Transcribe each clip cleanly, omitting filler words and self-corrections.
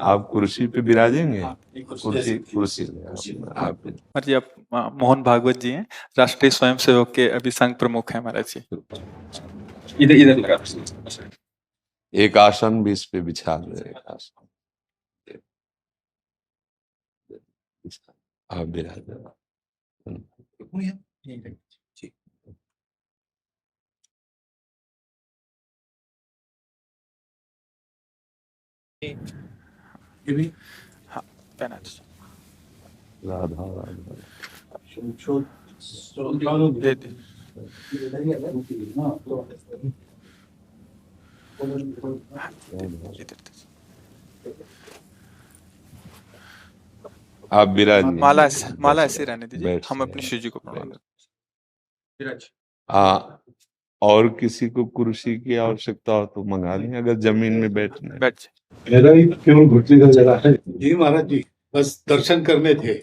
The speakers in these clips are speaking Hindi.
आप कुर्सी पे विराजेंगे? कुर्सी कुर्सी आप जी, आप मोहन भागवत जी हैं, राष्ट्रीय स्वयंसेवक के अभी संघ प्रमुख हैं महाराज जी। इधर इधर लगा एक आसन भी इस पे बिछा दो। एक आसन आप विराज। हाँ, पहना राधा राधा दे दे। इधर आप विराज। माला ऐसे रहने दीजिए, बैठ हम से अपनी शिव जी को प्रणाम करते। और किसी को कुर्सी की आवश्यकता हो तो मंगा लें, अगर जमीन में बैठने। बैठ जाए। मेरा ही केवल घुटने का जगह है जी महाराज जी, बस दर्शन करने थे।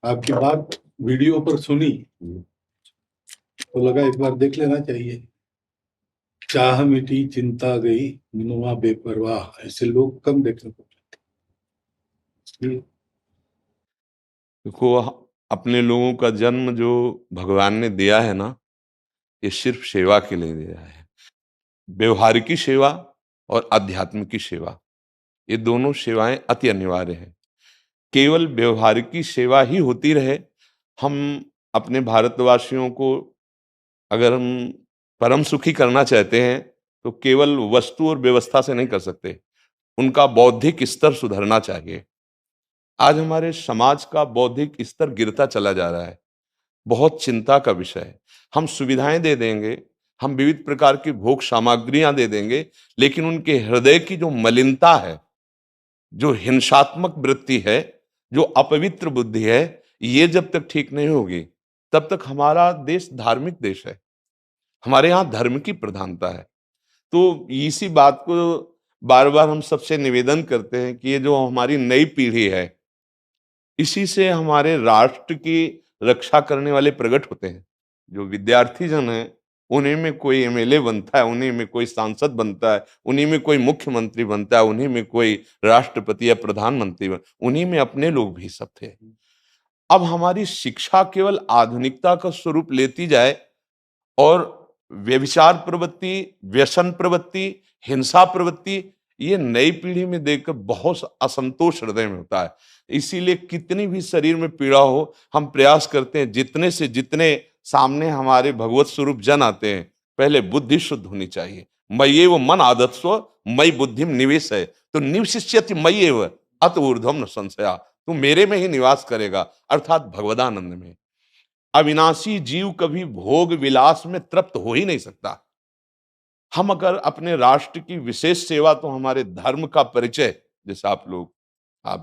आपकी बात वीडियो पर सुनी तो लगा एक बार देख लेना चाहिए। चाह मिटी चिंता गई मनुआ बेपरवाह, ऐसे लोग कम देखने को मिलते। देखो, अपने लोगों का जन्म जो भगवान ने दिया है ना, ये सिर्फ सेवा के लिए दिया है। व्यवहारिकी सेवा और आध्यात्मिक सेवा, ये दोनों सेवाएं अति अनिवार्य है। केवल व्यवहारिकी सेवा ही होती रहे, हम अपने भारतवासियों को अगर हम परम सुखी करना चाहते हैं तो केवल वस्तु और व्यवस्था से नहीं कर सकते, उनका बौद्धिक स्तर सुधरना चाहिए। आज हमारे समाज का बौद्धिक स्तर गिरता चला जा रहा है, बहुत चिंता का विषय है। हम सुविधाएं दे देंगे, हम विविध प्रकार की भोग सामग्रियां दे देंगे, लेकिन उनके हृदय की जो मलिनता है, जो हिंसात्मक वृत्ति है, जो अपवित्र बुद्धि है, ये जब तक ठीक नहीं होगी तब तक हमारा देश धार्मिक देश है, हमारे यहाँ धर्म की प्रधानता है। तो इसी बात को बार बार हम सबसे निवेदन करते हैं कि ये जो हमारी नई पीढ़ी है, इसी से हमारे राष्ट्र की रक्षा करने वाले प्रकट होते हैं। जो विद्यार्थी जन है, उन्हीं में कोई एमएलए बनता है, उन्हीं में कोई सांसद बनता है, उन्हीं में कोई मुख्यमंत्री बनता है, उन्हीं में कोई राष्ट्रपति या प्रधानमंत्री उन्हीं में अपने लोग भी सब थे। अब हमारी शिक्षा केवल आधुनिकता का स्वरूप लेती जाए और व्यभिचार प्रवृत्ति, व्यसन प्रवृत्ति, हिंसा प्रवृत्ति, ये नई पीढ़ी में देखकर बहुत असंतोष हृदय में होता है। इसीलिए कितनी भी शरीर में पीड़ा हो, हम प्रयास करते हैं जितने से जितने सामने हमारे भगवत स्वरूप जन आते हैं, पहले बुद्धि शुद्ध होनी चाहिए। मय्येव वो मन आदत्स्व मयि बुद्धिम निवेश है, तो निवशिष्यति मय्येव अत ऊर्ध्वम न संशया, तू मेरे में ही निवास करेगा, अर्थात भगवदानंद में। अविनाशी जीव कभी भोग विलास में तृप्त हो ही नहीं सकता। हम अगर अपने राष्ट्र की विशेष सेवा, तो हमारे धर्म का परिचय, जैसे आप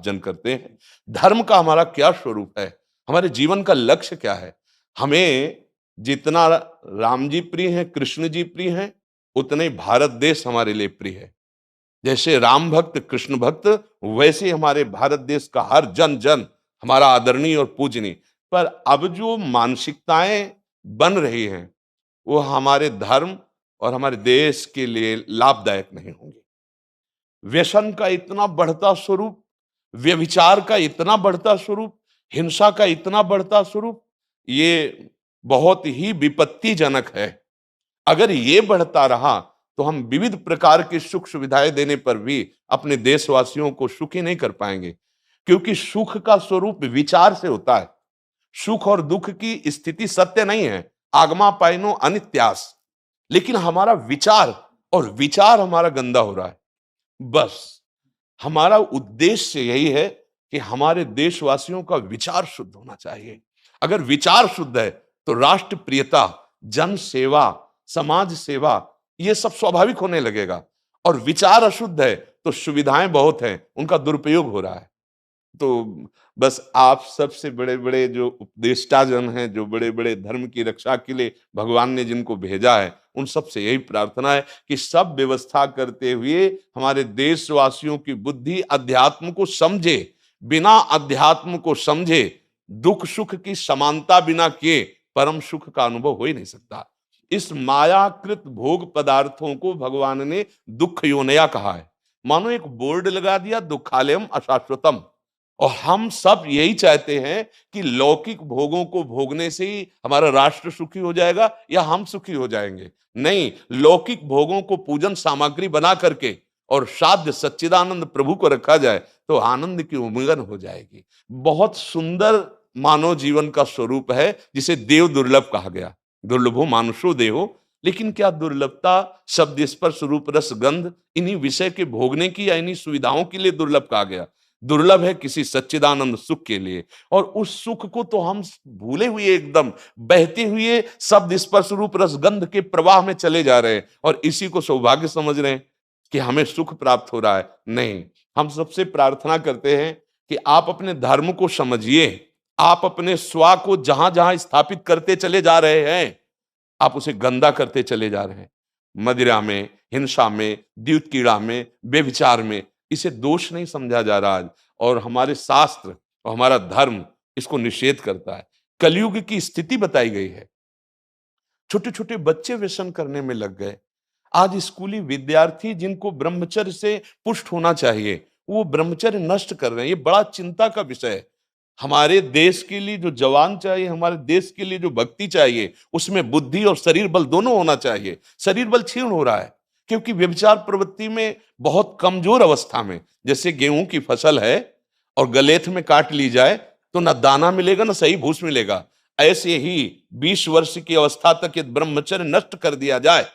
जन करते हैं, धर्म का हमारा क्या स्वरूप है, हमारे जीवन का लक्ष्य क्या है। हमें जितना राम जी प्रिय हैं, कृष्ण जी प्रिय हैं, उतने ही भारत देश हमारे लिए प्रिय है। जैसे राम भक्त कृष्ण भक्त, वैसे हमारे भारत देश का हर जन जन हमारा आदरणीय और पूजनीय। पर अब जो मानसिकताएं बन रही हैं, वो हमारे धर्म और हमारे देश के लिए लाभदायक नहीं होंगी। व्यसन का इतना बढ़ता स्वरूप, व्यभिचार का इतना बढ़ता स्वरूप, हिंसा का इतना बढ़ता स्वरूप, ये बहुत ही विपत्तिजनक है। अगर ये बढ़ता रहा तो हम विविध प्रकार की सुख सुविधाएं देने पर भी अपने देशवासियों को सुखी नहीं कर पाएंगे, क्योंकि सुख का स्वरूप विचार से होता है। सुख और दुख की स्थिति सत्य नहीं है, आगमा पाइनो अनित्यास, लेकिन हमारा विचार, और विचार हमारा गंदा हो रहा है। बस हमारा उद्देश्य यही है कि हमारे देशवासियों का विचार शुद्ध होना चाहिए। अगर विचार शुद्ध है तो राष्ट्र प्रियता, जन सेवा, समाज सेवा, ये सब स्वाभाविक होने लगेगा। और विचार अशुद्ध है तो सुविधाएं बहुत हैं, उनका दुरुपयोग हो रहा है। तो बस आप सबसे बड़े बड़े जो उपदेष्टा जन हैं, जो बड़े बड़े धर्म की रक्षा के लिए भगवान ने जिनको भेजा है, उन सबसे यही प्रार्थना है कि सब व्यवस्था करते हुए हमारे देशवासियों की बुद्धि अध्यात्म को समझे। बिना अध्यात्म को समझे दुख सुख की समानता बिना किए परम सुख का अनुभव हो ही नहीं सकता। इस मायाकृत भोग पदार्थों को भगवान ने दुख योनया कहा है। मानो एक बोर्ड लगा दिया, दुखालयम अशाश्वतम। और हम सब यही चाहते हैं कि लौकिक भोगों को भोगने से ही हमारा राष्ट्र सुखी हो जाएगा या हम सुखी हो जाएंगे। नहीं, लौकिक भोगों को पूजन सामग्री बना करके और साध्य सच्चिदानंद प्रभु को रखा जाए तो आनंद की उमंगन हो जाएगी। बहुत सुंदर मानव जीवन का स्वरूप है, जिसे देव दुर्लभ कहा गया। दुर्लभो मानुषो देहो। लेकिन क्या दुर्लभता शब्द स्पर्श रूप रस गंध इन्हीं विषय के भोगने की या इन्हीं सुविधाओं के लिए दुर्लभ कहा गया? दुर्लभ है किसी सच्चिदानंद सुख के लिए। और उस सुख को तो हम भूले हुए, एकदम बहते हुए शब्द स्पर्श रूप रस गंध के प्रवाह में चले जा रहे हैं और इसी को सौभाग्य समझ रहे हैं कि हमें सुख प्राप्त हो रहा है। नहीं, हम सबसे प्रार्थना करते हैं कि आप अपने धर्म को समझिए। आप अपने स्वा को जहां जहां स्थापित करते चले जा रहे हैं, आप उसे गंदा करते चले जा रहे हैं। मदिरा में, हिंसा में, द्यूत कीड़ा में, व्यभिचार में, इसे दोष नहीं समझा जा रहा आज। और हमारे शास्त्र और हमारा धर्म इसको निषेध करता है। कलयुग की स्थिति बताई गई है। छोटे छोटे बच्चे व्यसन करने में लग गए। आज स्कूली विद्यार्थी जिनको ब्रह्मचर्य से पुष्ट होना चाहिए, वो ब्रह्मचर्य नष्ट कर रहे हैं। ये बड़ा चिंता का विषय है। हमारे देश के लिए जो जवान चाहिए, हमारे देश के लिए जो भक्ति चाहिए, उसमें बुद्धि और शरीर बल दोनों होना चाहिए। शरीर बल क्षीण हो रहा है क्योंकि व्यभिचार प्रवृत्ति में बहुत कमजोर अवस्था में, जैसे गेहूं की फसल है और गलेथ में काट ली जाए तो न दाना मिलेगा न सही भूस मिलेगा। ऐसे ही 20 वर्ष की अवस्था तक यदि ब्रह्मचर्य नष्ट कर दिया जाए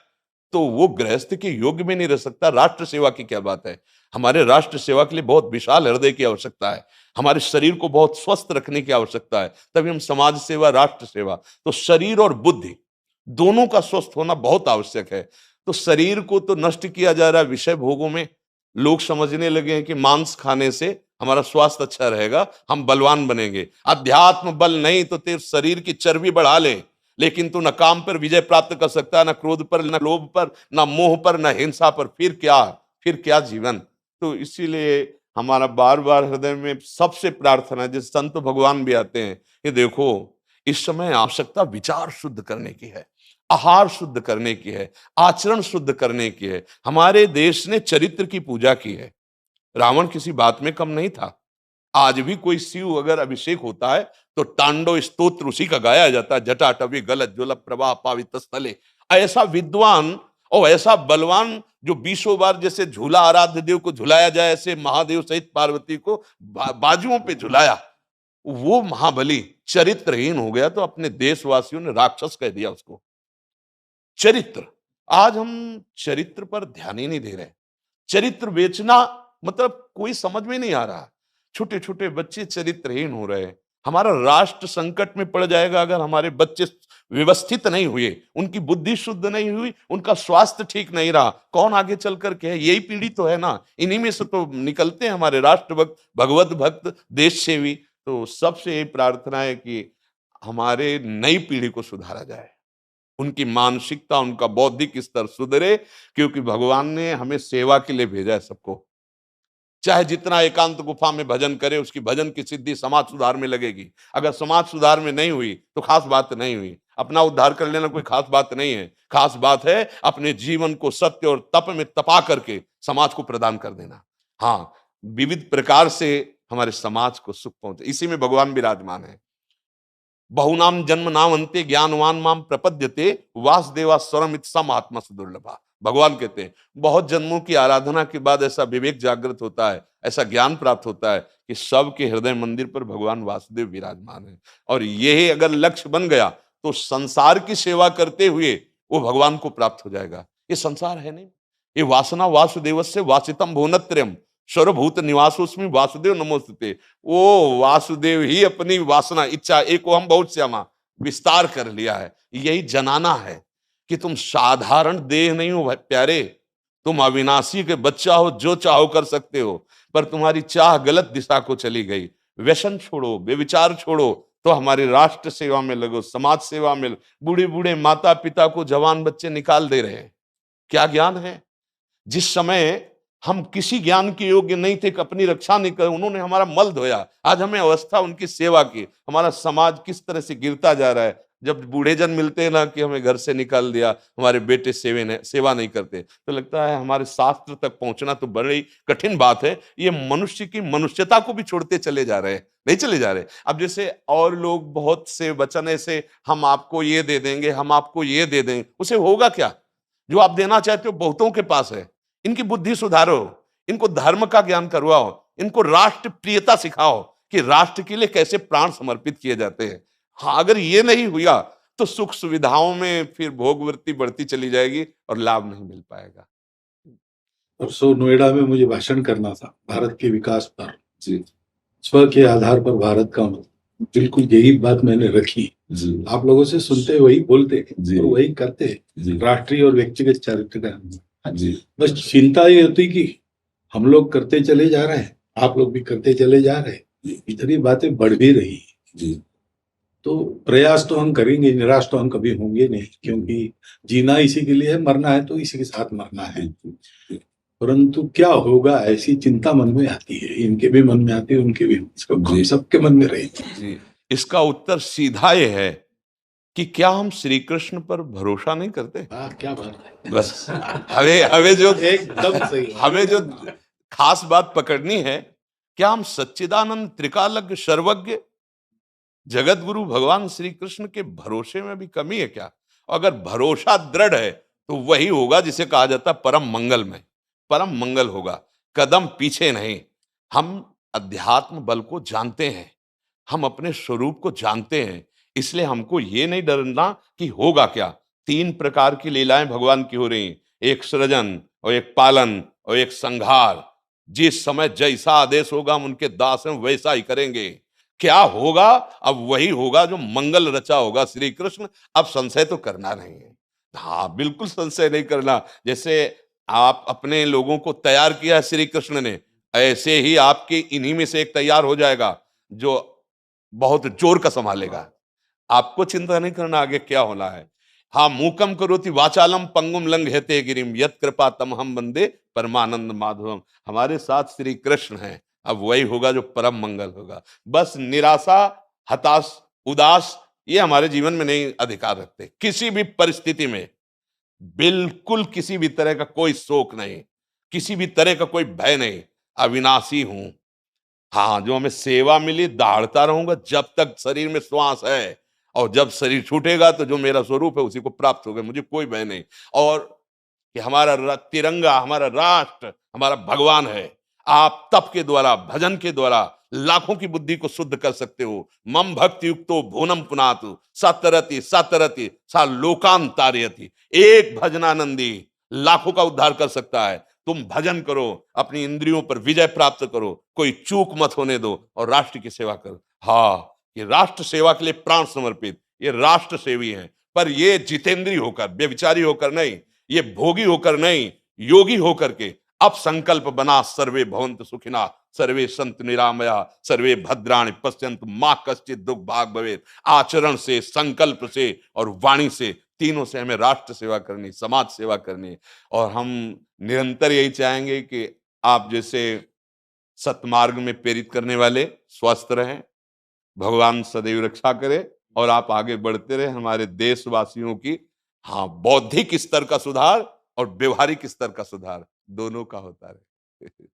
तो वो गृहस्थ के योग्य में नहीं रह सकता। राष्ट्र सेवा की क्या बात है। हमारे राष्ट्र सेवा के लिए बहुत विशाल हृदय की आवश्यकता है। हमारे शरीर को बहुत स्वस्थ रखने की आवश्यकता है, तभी हम समाज सेवा, राष्ट्र सेवा। तो शरीर और बुद्धि दोनों का स्वस्थ होना बहुत आवश्यक है। तो शरीर को तो नष्ट किया जा रहा है विषय भोगों में। लोग समझने लगे हैं कि मांस खाने से हमारा स्वास्थ्य अच्छा रहेगा, हम बलवान बनेंगे। अध्यात्म बल नहीं तो तेरे शरीर की चर्बी बढ़ा ले, लेकिन तू न काम पर विजय प्राप्त कर सकता, न क्रोध पर, न लोभ पर, न मोह पर, न हिंसा पर। फिर क्या जीवन। तो इसीलिए हमारा बार बार हृदय में सबसे प्रार्थना है, जिस संत भगवान भी आते हैं, ये देखो इस समय आवश्यकता विचार शुद्ध करने की है, आहार शुद्ध करने की है, आचरण शुद्ध करने की है। हमारे देश ने चरित्र की पूजा की है। रावण किसी बात में कम नहीं था। आज भी कोई शिव अगर अभिषेक होता है तो तांडव स्तोत्र उसी का गाया जाता है। जटाटवी गलत ज्वल प्रवाह पावित स्थले। ऐसा विद्वान और ऐसा बलवान जो 20 बार जैसे झूला आराध्य देव को झुलाया जाए, ऐसे महादेव सहित पार्वती को बाजुओं पे झुलाया, वो महाबली चरित्रहीन हो गया तो अपने देशवासियों ने राक्षस कह दिया उसको। चरित्र, आज हम चरित्र पर ध्यान ही नहीं दे रहे। चरित्र बेचना मतलब कोई समझ में नहीं आ रहा। छोटे छोटे बच्चे चरित्रहीन हो रहे हैं। हमारा राष्ट्र संकट में पड़ जाएगा अगर हमारे बच्चे व्यवस्थित नहीं हुए, उनकी बुद्धि शुद्ध नहीं हुई, उनका स्वास्थ्य ठीक नहीं रहा। कौन आगे चल कर के है? यही पीढ़ी तो है ना। इन्हीं में से तो निकलते हैं हमारे राष्ट्र भक्त, भगवत भक्त, देश सेवी। तो सबसे यही प्रार्थना है कि हमारे नई पीढ़ी को सुधारा जाए, उनकी मानसिकता, उनका बौद्धिक स्तर सुधरे, क्योंकि भगवान ने हमें सेवा के लिए भेजा है सबको। चाहे जितना एकांत गुफा में भजन करे, उसकी भजन की सिद्धि समाज सुधार में लगेगी। अगर समाज सुधार में नहीं हुई तो खास बात नहीं हुई। अपना उद्धार कर लेना कोई खास बात नहीं है। खास बात है अपने जीवन को सत्य और तप में तपा करके समाज को प्रदान कर देना। हाँ, विविध प्रकार से हमारे समाज को सुख पहुंचे, इसी में भगवान विराजमान है। बहुनाम जन्म नाम अंते ज्ञानवान माम प्रपद्यते वासुदेवा स्वरमित सम आत्मा सुदुर्लभा। भगवान कहते हैं बहुत जन्मों की आराधना के बाद ऐसा विवेक जागृत होता है, ऐसा ज्ञान प्राप्त होता है कि सबके हृदय मंदिर पर भगवान वासुदेव विराजमान है। और यही अगर लक्ष्य बन गया तो संसार की सेवा करते हुए वो भगवान को प्राप्त हो जाएगा। ये संसार है नहीं, ये वासना वासुदेवस्य वासितम भुवनत्रयम् सर्वभूत निवासोस्मि वासुदेव नमोस्तुते। वो वासुदेव ही अपनी वासना, इच्छा, एको हम बहुत श्यामा विस्तार कर लिया है। यही जनाना है कि तुम साधारण देह नहीं हो प्यारे, तुम अविनाशी के बच्चा हो, जो चाहो कर सकते हो। पर तुम्हारी चाह गलत दिशा को चली गई। व्यसन छोड़ो, बेविचार छोड़ो, तो हमारी राष्ट्र सेवा में लगो, समाज सेवा में। बूढ़े बूढ़े माता पिता को जवान बच्चे निकाल दे रहे हैं। क्या ज्ञान है? जिस समय हम किसी ज्ञान के योग्य नहीं थे कि अपनी रक्षा नहीं कर, उन्होंने हमारा मल धोया। आज हमें अवस्था उनकी सेवा की। हमारा समाज किस तरह से गिरता जा रहा है। जब बूढ़े जन मिलते हैं ना कि हमें घर से निकाल दिया, हमारे बेटे सेवा नहीं करते, तो लगता है हमारे शास्त्र तक पहुंचना तो बड़ी कठिन बात है। ये मनुष्य की मनुष्यता को भी छोड़ते चले जा रहे हैं, नहीं चले जा रहे। अब जैसे और लोग बहुत से वचन ऐसे, हम आपको ये दे देंगे, हम आपको ये दे देंगे, उसे होगा क्या? जो आप देना चाहते हो बहुतों के पास है। इनकी बुद्धि सुधारो, इनको धर्म का ज्ञान करवाओ, इनको राष्ट्र प्रियता सिखाओ कि राष्ट्र के लिए कैसे प्राण समर्पित किए जाते हैं। हाँ, अगर ये नहीं हुआ तो सुख सुविधाओं में फिर भोगवृत्ति बढ़ती चली जाएगी और लाभ नहीं मिल पाएगा। परसों नोएडा में मुझे भाषण करना था भारत के विकास पर, स्व के आधार पर भारत का मतलब, बिल्कुल यही बात मैंने रखी। आप लोगों से सुनते वही बोलते और वही करते, राष्ट्रीय और व्यक्तिगत चरित्र का। बस चिंता ये होती कि हम लोग करते चले जा रहे हैं, आप लोग भी करते चले जा रहे हैं, इतनी बातें बढ़ भी रही। तो प्रयास तो हम करेंगे, निराश तो हम कभी होंगे नहीं, क्योंकि जीना इसी के लिए है, मरना है तो इसी के साथ मरना है। परंतु क्या होगा ऐसी चिंता मन में आती है, इनके भी मन में आती है, उनके भी, सबके मन में रहेगी। इसका उत्तर सीधा ये है कि क्या हम श्री कृष्ण पर भरोसा नहीं करते? क्या बात है। बस हमें जो एकदम सही, हमें जो खास बात पकड़नी है, क्या हम सच्चिदानंद त्रिकालज्ञ सर्वज्ञ जगत गुरु भगवान श्री कृष्ण के भरोसे में भी कमी है क्या? अगर भरोसा दृढ़ है तो वही होगा जिसे कहा जाता है परम मंगल में, परम मंगल होगा, कदम पीछे नहीं। हम अध्यात्म बल को जानते हैं, हम अपने स्वरूप को जानते हैं, इसलिए हमको ये नहीं डरना कि होगा क्या। 3 प्रकार की लीलाएं भगवान की हो रही, एक सृजन और एक पालन और एक संहार। जिस समय जैसा आदेश होगा हम उनके दास हैं, वैसा ही करेंगे। क्या होगा? अब वही होगा जो मंगल रचा होगा श्री कृष्ण। अब संशय तो करना नहीं है। हाँ, बिल्कुल संशय नहीं करना। जैसे आप अपने लोगों को तैयार किया श्री कृष्ण ने, ऐसे ही आपके इन्हीं में से एक तैयार हो जाएगा जो बहुत जोर का संभालेगा। आपको चिंता नहीं करना आगे क्या होना है। हाँ, मूकम करोति वाचालम पंगुम लंघयते गिरिम यत् कृपा तमहम वंदे परमानंद माधवम। हमारे साथ श्री कृष्ण हैं, अब वही होगा जो परम मंगल होगा। बस निराशा, हताश, उदास ये हमारे जीवन में नहीं अधिकार रखते। किसी भी परिस्थिति में बिल्कुल किसी भी तरह का कोई शोक नहीं, किसी भी तरह का कोई भय नहीं। अविनाशी हूं। हाँ, जो हमें सेवा मिली दहाड़ता रहूंगा जब तक शरीर में श्वास है, और जब शरीर छूटेगा तो जो मेरा स्वरूप है उसी को प्राप्त होगा, मुझे कोई भय नहीं। और कि हमारा तिरंगा, हमारा राष्ट्र, हमारा भगवान है। आप तप के द्वारा, भजन के द्वारा लाखों की बुद्धि को शुद्ध कर सकते हो। मम भक्ति युक्तो भुवनम पुनातु सतरति सतरति सा लोकान तारयति। एक भजनानंदी लाखों का उद्धार कर सकता है। तुम भजन करो, अपनी इंद्रियों पर विजय प्राप्त करो, कोई चूक मत होने दो और राष्ट्र की सेवा करो। हाँ, ये राष्ट्र सेवा के लिए प्राण समर्पित, ये राष्ट्र सेवी हैं। पर ये जितेंद्रीय होकर, व्यभिचारी होकर नहीं, ये भोगी होकर नहीं, योगी होकर के अब संकल्प बना, सर्वे भवन्तु सुखिना, सर्वे सन्तु निरामया, सर्वे भद्राणि पश्यन्तु मा कश्चित् दुःख भाग् भवेत्। आचरण से, संकल्प से और वाणी से, तीनों से हमें राष्ट्र सेवा करनी, समाज सेवा करनी। और हम निरंतर यही चाहेंगे कि आप जैसे सतमार्ग में प्रेरित करने वाले स्वस्थ रहें, भगवान सदैव रक्षा करे और आप आगे बढ़ते रहे। हमारे देशवासियों की हाँ बौद्धिक स्तर का सुधार और व्यवहारिक स्तर का सुधार दोनों का होता रहे।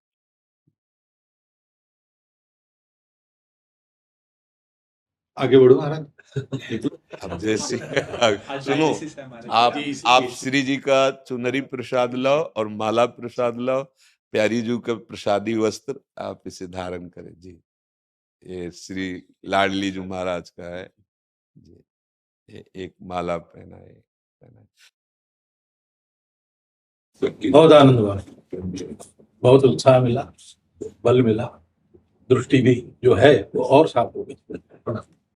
आगे बढ़ो महाराज। अब जैसे सुनो, आप श्री जी का चुनरी प्रसाद लाओ और माला प्रसाद लाओ, प्यारी जी का प्रसादी वस्त्र आप इसे धारण करें जी। ये श्री लाडली जी महाराज का है जी, ये एक माला पहनाए। बहुत आनंद हुआ, बहुत उत्साह मिला, बल मिला, दृष्टि भी जो है वो और साफ हो गई।